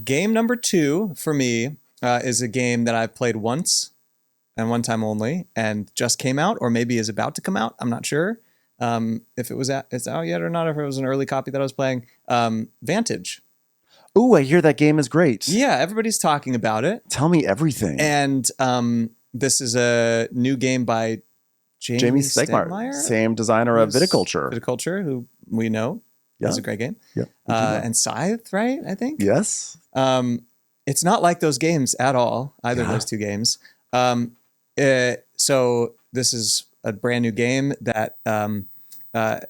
game number 2 for me is a game that I've played once and one time only, and just came out, or maybe is about to come out. I'm not sure if it's out yet or not, if it was an early copy that I was playing. Vantage. Ooh, I hear that game is great. Yeah, everybody's talking about it. Tell me everything. And this is a new game by Jamey Stegmaier, same designer of Viticulture, who we know is a great game. Yeah, and Scythe, right? I think. Yes. It's not like those games at all. Either of those two games. So this is a brand new game that I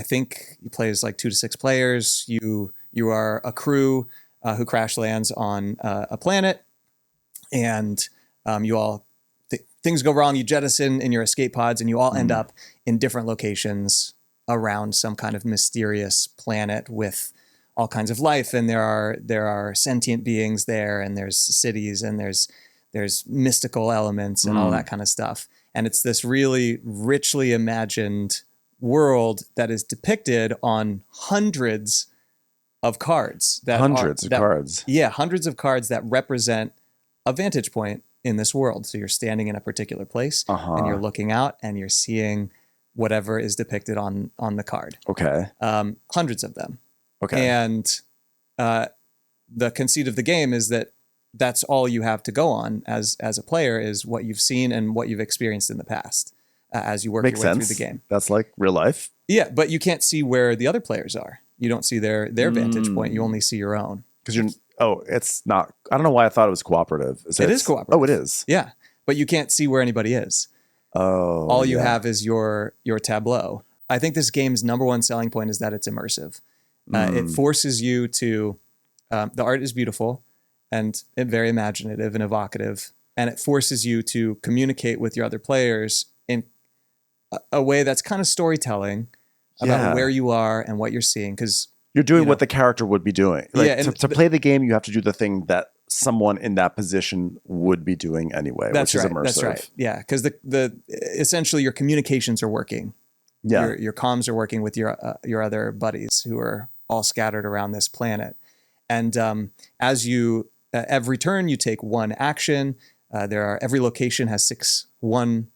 think you play as like 2 to 6 players. You are a crew who crash lands on a planet, and you all things go wrong. You jettison in your escape pods, and you all end up in different locations around some kind of mysterious planet with all kinds of life. And there are sentient beings there, and there's cities, and there's mystical elements and all that kind of stuff. And it's this really richly imagined world that is depicted on hundreds of cards. Hundreds of cards that represent a vantage point in this world. So you're standing in a particular place and you're looking out and you're seeing whatever is depicted on the card. Okay. Hundreds of them. Okay. And the conceit of the game is that that's all you have to go on as a player, is what you've seen and what you've experienced in the past as you work your way through the game. That's like real life. Yeah, but you can't see where the other players are. You don't see their vantage point. You only see your own. Because it's not. I don't know why I thought it was cooperative. It is cooperative. Oh, it is. Yeah, but you can't see where anybody is. Oh, all you have is your tableau. I think this game's number one selling point is that it's immersive. It forces you to. The art is beautiful and very imaginative and evocative, and it forces you to communicate with your other players in a way that's kind of storytelling about where you are and what you're seeing, because you're doing what the character would be doing. To play the game, you have to do the thing that someone in that position would be doing anyway, which is immersive. That's right. Yeah, because the essentially your communications are working. Yeah, your comms are working with your other buddies who are all scattered around this planet, and as you every turn you take one action. Every location has one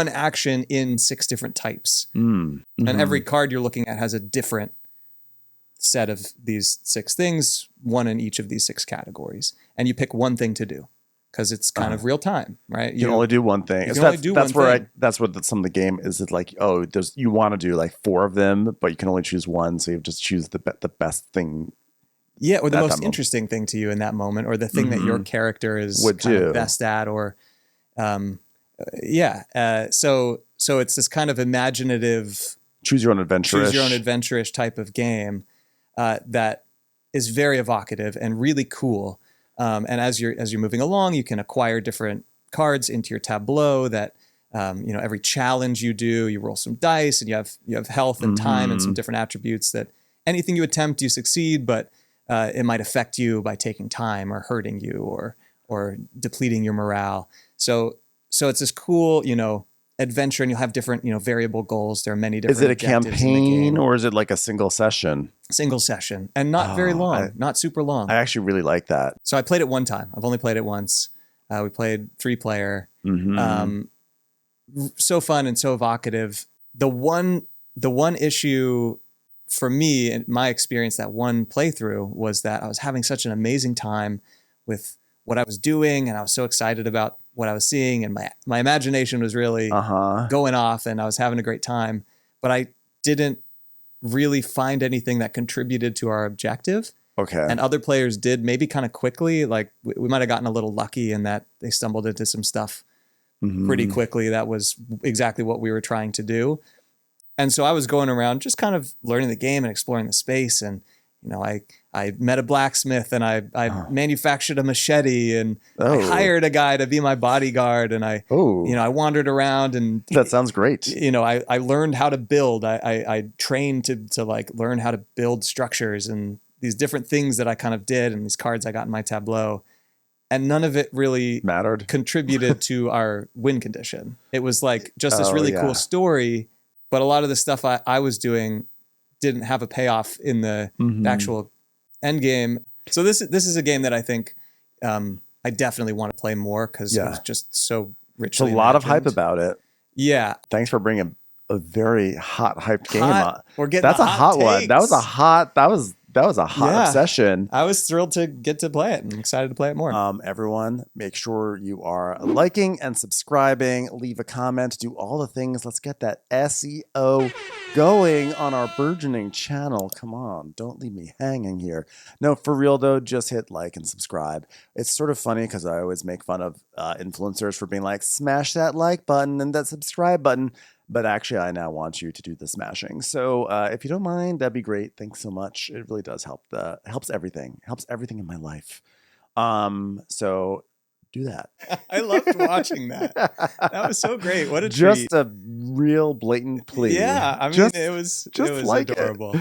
action in 6 different types. And every card you're looking at has a different set of these 6 things, one in each of these 6 categories. And you pick one thing to do because it's kind of real time, right? You can only do one thing. That's what some of the game is. It's like, you want to do like 4 of them, but you can only choose one. So you just choose the best thing. Yeah, or the most interesting thing to you in that moment, or the thing that your character is kind of best at, or so it's this kind of imaginative choose your own adventure-ish type of game that is very evocative and really cool. And as you're moving along, you can acquire different cards into your tableau that every challenge you do, you roll some dice, and you have health and time and some different attributes that anything you attempt, you succeed, but it might affect you by taking time or hurting you or depleting your morale. So it's this cool, adventure, and you'll have different, variable goals. There are many different. Is it a campaign or is it like a single session? Single session, and not very long, not super long. I actually really like that. So I played it one time. I've only played it once. We played 3-player. So fun and so evocative. The one issue for me, in my experience, that one playthrough, was that I was having such an amazing time with what I was doing, and I was so excited about what I was seeing, and my imagination was really going off, and I was having a great time, but I didn't really find anything that contributed to our objective. Okay. And other players did, maybe kind of quickly. Like we might have gotten a little lucky in that they stumbled into some stuff pretty quickly that was exactly what we were trying to do. And so I was going around just kind of learning the game and exploring the space. And, I met a blacksmith, and I manufactured a machete, and I hired a guy to be my bodyguard. And I wandered around, and that sounds great. I learned how to build. I trained to like learn how to build structures and these different things that I kind of did, and these cards I got in my tableau. And none of it really contributed to our win condition. It was like just this really cool story. But a lot of the stuff I was doing didn't have a payoff in the actual end game. So this is a game that I think I definitely want to play more because it was just so richly. There's a lot of hype about it. Yeah. Thanks for bringing a very hot hyped game up. We're getting That's a hot takes. One. That was a hot obsession. I was thrilled to get to play it and excited to play it more. Everyone, make sure you are liking and subscribing. Leave a comment. Do all the things. Let's get that SEO going on our burgeoning channel. Come on, don't leave me hanging here. No, for real though, just hit like and subscribe. It's sort of funny because I always make fun of influencers for being like, smash that like button and that subscribe button. But actually, I now want you to do the smashing. So if you don't mind, that'd be great. Thanks so much. It really does help. Helps everything. Helps everything in my life. So do that. I loved watching that. That was so great. What a just treat. A real blatant plea. Yeah, I mean, it was adorable.